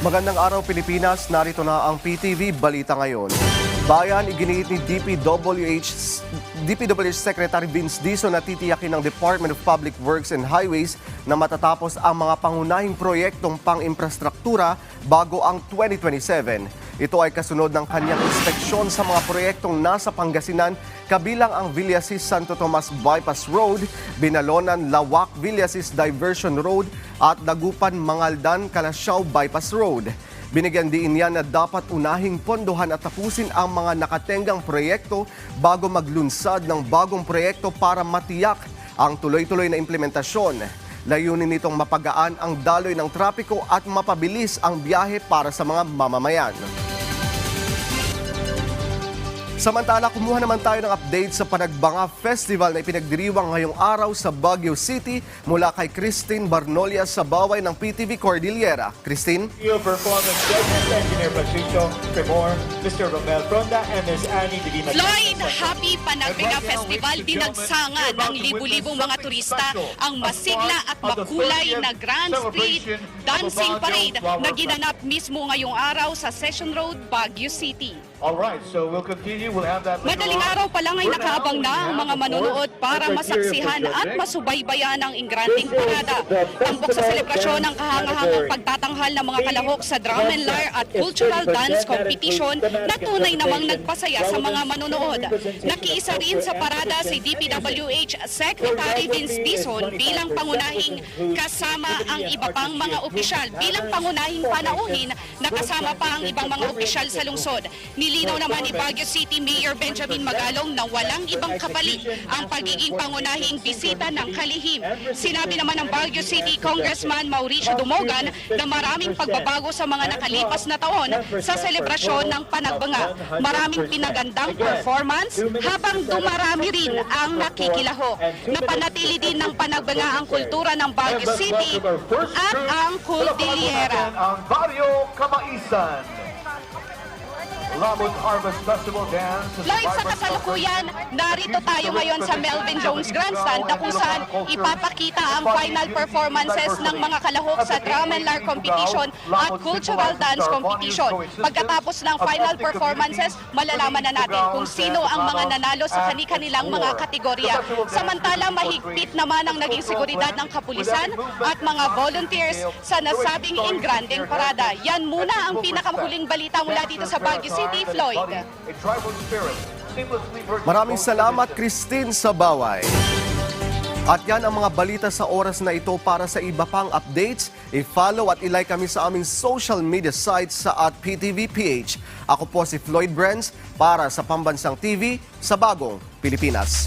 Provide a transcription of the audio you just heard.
Magandang araw Pilipinas, narito na ang PTV Balita Ngayon. Bayan, iginiit ni DPWH Secretary Vince Dizon na titiyakin ng Department of Public Works and Highways na matatapos ang mga pangunahing proyektong pang-infrastruktura bago ang 2027. Ito ay kasunod ng kanyang inspeksyon sa mga proyektong nasa Pangasinan, kabilang ang Villasis Santo Tomas Bypass Road, Binalonan Lawak Villasis Diversion Road at Dagupan Mangaldan Calasiao Bypass Road. Binigyan din niya na dapat unahing pondohan at tapusin ang mga nakatenggang proyekto bago maglunsad ng bagong proyekto para matiyak ang tuloy-tuloy na implementasyon. Layunin nitong mapagaan ang daloy ng trapiko at mapabilis ang biyahe para sa mga mamamayan. Samantala, kumuha naman tayo ng update sa Panagbanga Festival na ipinagdiriwang ngayong araw sa Baguio City mula kay Christine Barnolia sa baway ng PTV Cordillera. Christine? Your performance judges, Engineer Patricio Cremor, Mr. Romel Fronda, and Ms. Annie Divina. Floyd, Happy Panagbanga Festival, dinagsangan ng libu-libong mga turista ang masigla at makulay na Grand Street Dancing Parade na ginanap mismo ngayong araw sa Session Road, Baguio City. Alright, so we'll continue. We'll have that later Madaling on. araw pa lang ay nakaabang na ang mga manonood para masaksihan at masubaybayan ang ingranding parada. Tambok sa selebrasyon ng kahangahangang pagtatanghal ng mga kalahok sa drum and lyre at cultural dance competition na tunay namang nagpasaya sa mga manonood. Nakiisa rin sa parada si DPWH Secretary Vince Dizon bilang pangunahing kasama ang iba pang mga opisyal. Bilang pangunahing panauhin na kasama pa ang ibang mga opisyal sa lungsod. Nilinaw naman ni Baguio City Mayor Benjamin Magalong na walang ibang kapalit ang pagiging pangunahing bisita ng kalihim. Sinabi naman ng Baguio City Congressman Mauricio Dumogan na maraming pagbabago sa mga nakalipas na taon sa selebrasyon ng Panagbanga. Maraming pinagandang performance habang dumarami rin ang nakikilahok. Napanatili din ng Panagbanga ang kultura ng Baguio City at ang Cordillera. Ang Barrio Kamaisan. Lamon Harvest Festival Dance. Lloyd, sa kasalukuyan, narito tayo ngayon sa Melvin Jones Grandstand na kung saan ipapakita ang final performances ng mga kalahok sa drum and lyre competition at cultural dance competition. Pagkatapos ng final performances, malalaman na natin kung sino ang mga nanalo sa kani-kanilang mga kategorya. Samantala, mahigpit naman ang naging seguridad ng kapulisan at mga volunteers sa nasabing ingranding parada. Yan muna ang pinakahuling balita mula dito sa Baguio City. Floyd. Maraming salamat Christine sa baway. At yan ang mga balita sa oras na ito. Para sa iba pang updates, i-follow at i-like kami sa aming social media sites sa @PTVPH. Ako po si Floyd Brands para sa Pambansang TV sa Bagong Pilipinas.